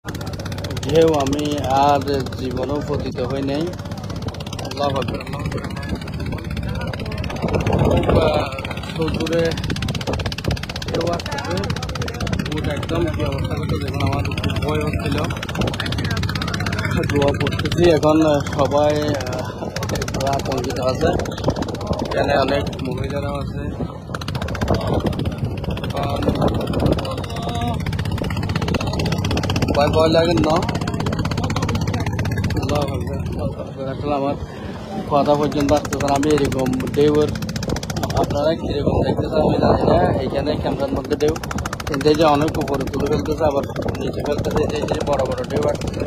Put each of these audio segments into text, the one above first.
ঢেউ আমি আর জীবনেও পতিত হই নাই। আল্লাহু আকবার, খুব দূরে ঢেউ আসতেছে। বুট একদম কি অবস্থা করতে দেখুন, আমার ভয় হচ্ছিল, দোয়া পড়তেছি। এখন সবাই আতঙ্কিত আছে, এখানে অনেক মহিলারাও আছে। ভয় লাগেন না, আসলে আমার কথা পর্যন্ত আসতেছে না। আমি এরকম ঢেউয়ের আপনারা কিরকম দেখতেছে আমি জানি না। এইখানে ক্যামেরার মধ্যে ঢেউ কিন্তু এই যে অনেক উপরে তুলে ফেলতেছে, আবার নিচে ফেলতেছে, এই যে বড় বড় ঢেউ আসতেছে।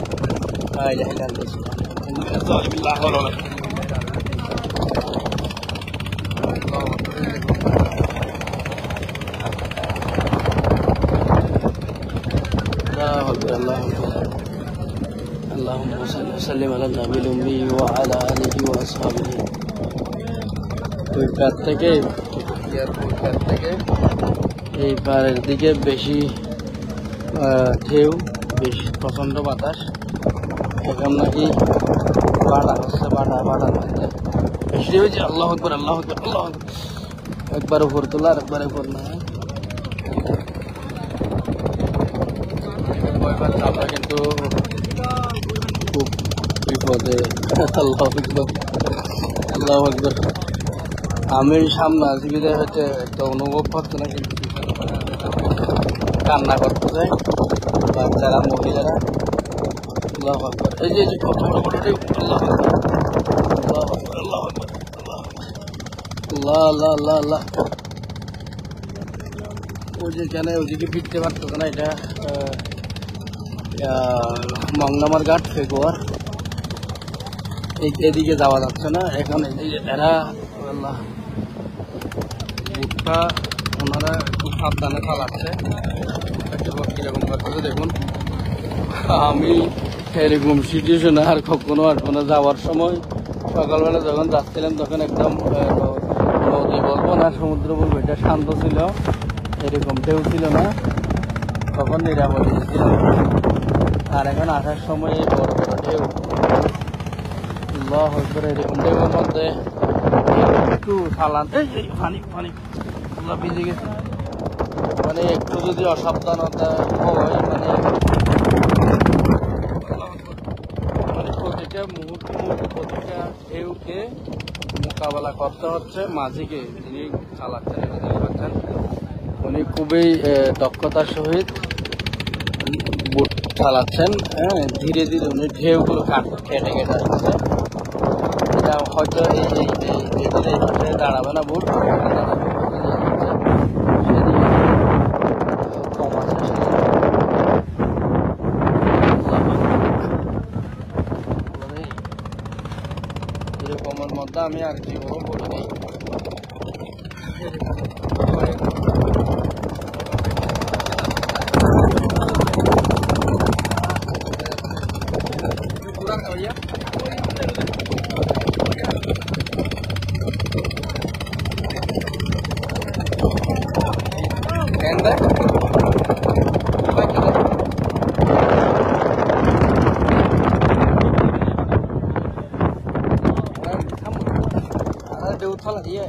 اللهم صل وسلم على النبي الأمي وعلى آله وأصحابه। কুইকার থেকে এয়ারপোর্ট থেকে এই পাড়ের দিকে বেশি ঢেউ, বেশি প্রচণ্ড বাতাস। এখন নাকি বাড়া হচ্ছে, বাড়ার মধ্যে বেশি হয়েছে। আল্লাহ আকবার, আল্লাহ আকবার, আল্লাহ আকবার। একবার উপর তোলা আর একবার উপর না, আমরা কিন্তু খুব বিপদে। আল্লাহ আকবার, আল্লাহ আকবার। আমি সামনে আছি বিদায় হচ্ছে একটা অনুভব করছে না, কিন্তু কান্না করতেছে বাচ্চারা, মহিলারা। আল্লাহ আকবার, এই যে কত বড় বড় ঢেউ। আল্লাহ আকবার, আল্লাহ আকবার, আল্লাহ আকবার, আল্লাহ আল্লাহ আল্লাহ আল্লাহ। ওই যে কেন ওইদিকে ফিরতে পারতেছে না, এটা মংনামার ঘাট ফেকুয়ার, এদিকে যাওয়া যাচ্ছে না। এখন এরা বুটটা ওনারা খুব সাবধানে চালাচ্ছে, কিরকম করতেছে দেখুন। আমি এরকম সিচুয়েশনে আর কখনো আসবো না। যাওয়ার সময় সকালবেলা যখন যাচ্ছিলাম তখন একদম নদী বলবো না সমুদ্র বলবো, এটা শান্ত ছিল, এরকম ঢেউ ছিল না, তখন নিরাপদে ছিলাম। আর এখন আসার সময় এই বড় বড় ঢেউ। আল্লাহ আকবার, এরকম ঢেউর মধ্যে একটু চালান, এই পানি পানি ভিজে গেছে, মানে একটু যদি অসাবধানতা হয় মানে প্রতিটা মুহূর্তে প্রতিটা ঢেউকে মোকাবেলা করতে হচ্ছে। মাঝিকে যিনি চালাচ্ছেন, দেখতে উনি খুবই দক্ষতার সহিত বোট চালাচ্ছেন। হ্যাঁ, ধীরে ধীরে উনি ঢেউগুলো কেটে কেটে আসছে। এটা হয়তো যেদিন এই পাশে দাঁড়াবে না বোট, কম আছে এরকমের মধ্যে আমি আর জীবনও বলিনি। উঠা দিয়ে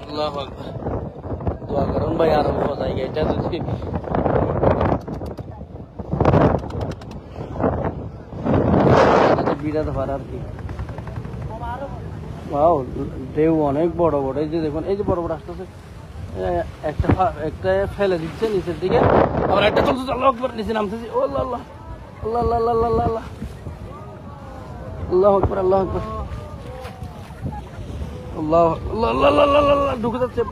আল্লাহু আকবার, দোয়া করুন ভাই আরো জায়গা এটা যদি বিরাতে পারে আর কি। ঢেউ অনেক বড় বড়, এই যে দেখুন, এই যে বড় বড় আসতেছে। একটা ফেলে দিচ্ছে নিচের দিকে, আবার একটা চলছে। আল্লাহু আকবার, নিচে নামতেছি। ও আল্লাহ আল্লাহ আল্লাহ আল্লাহ আল্লাহ আল্লাহ আল্লাহ, আল্লাহু আকবার, আল্লাহু আকবার, আল্লাহ আল্লাহ আল্লাহ আল্লাহ আল্লাহ, ঢুকে যাচ্ছে।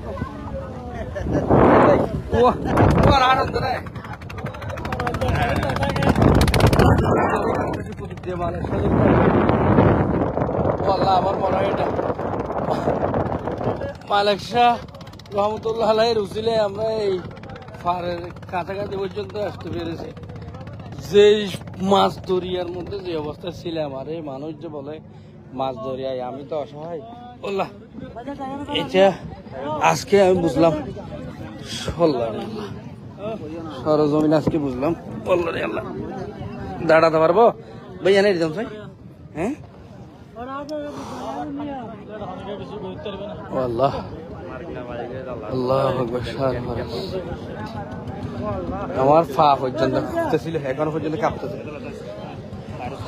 আমার মনে হয় এটা মালিক শাহ রহমতুল্লাহ আলাইহির উসিলে আমরা এই পাহাড়ের কাছাকাছি পর্যন্ত আসতে পেরেছি। যে মাছ দরিয়ার মধ্যে যে অবস্থা ছিলাম, আর এই মানুষ যে বলে মাছ দরিয়ায়, আমি তো অসহায়। এটা আজকে আমি বুঝলাম সরজমিন আজকে বুঝলাম। আল্লাহ রে আল্লাহ, দাঁড়াতে পারবো ভাই? এনে দিতাম ভাই। হ্যাঁ আল্লাহ আল্লাহ, আমার পা পর্যন্ত কাঁপতেছিল, এখনো পর্যন্ত কাঁপতেছে।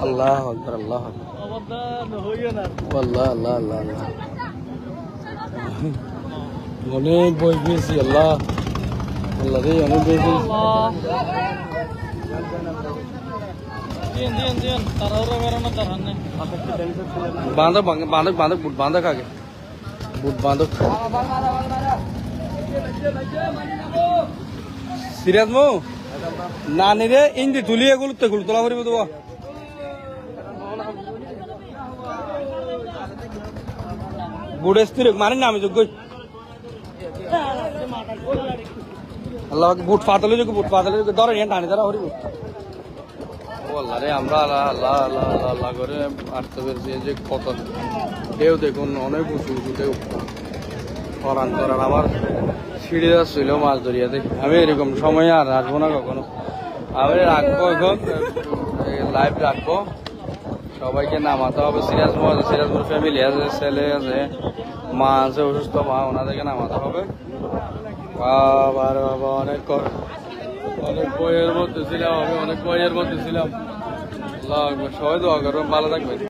আল্লাহ আকবার, আল্লাহ আল্লাহ আল্লাহ আল্লাহ আল্লাহ, অনেক বই পেয়েছি। আল্লাহ আল্লাহ রে, অনেক বই পেয়েছি। বাঁধক বাঁধক বাঁধক, বুট বাঁধক, আগে বুট বাঁধক। সিরাজ মো না নিরে ইন্দি তুলি এগুলো তো এগুলো তোলা করিব দেবো। বুট স্থির মানে না আমি যোগ্য। আল্লাহ বুট পাতলে যোগ্য, বুট পাতলে যোগ্য, ধরে নিয়ে টানি ধরা হরিব। আল্লাহ রে, আমরা আল্লাহ আল্লাহ আল্লাহ আল্লাহ আল্লাহ করে আসতে পেরেছি। যে কত ঢেউ দেখুন, অনেক উঁচু উঁচু ঢেউ। করান করান আমার সিঁড়ি ছিল মাছ ধরিয়াতে। আমি এরকম সময় আর আসবো না কখনো। আমি রাখবো, এখন লাইভ রাখবো, সবাইকে নামাতে হবে। সিরাজপুর সিরাজপুর ফ্যামিলি আছে, ছেলে আছে, মা আছে, অসুস্থ মা, ওনাদেরকে নামাতে হবে। বাবা বাবা, অনেক অনেক বইয়ের মধ্যে ছিলাম আমি, অনেক বইয়ের মধ্যে ছিলাম। সবাই দোয়া করবেন, ভালো থাকবেন।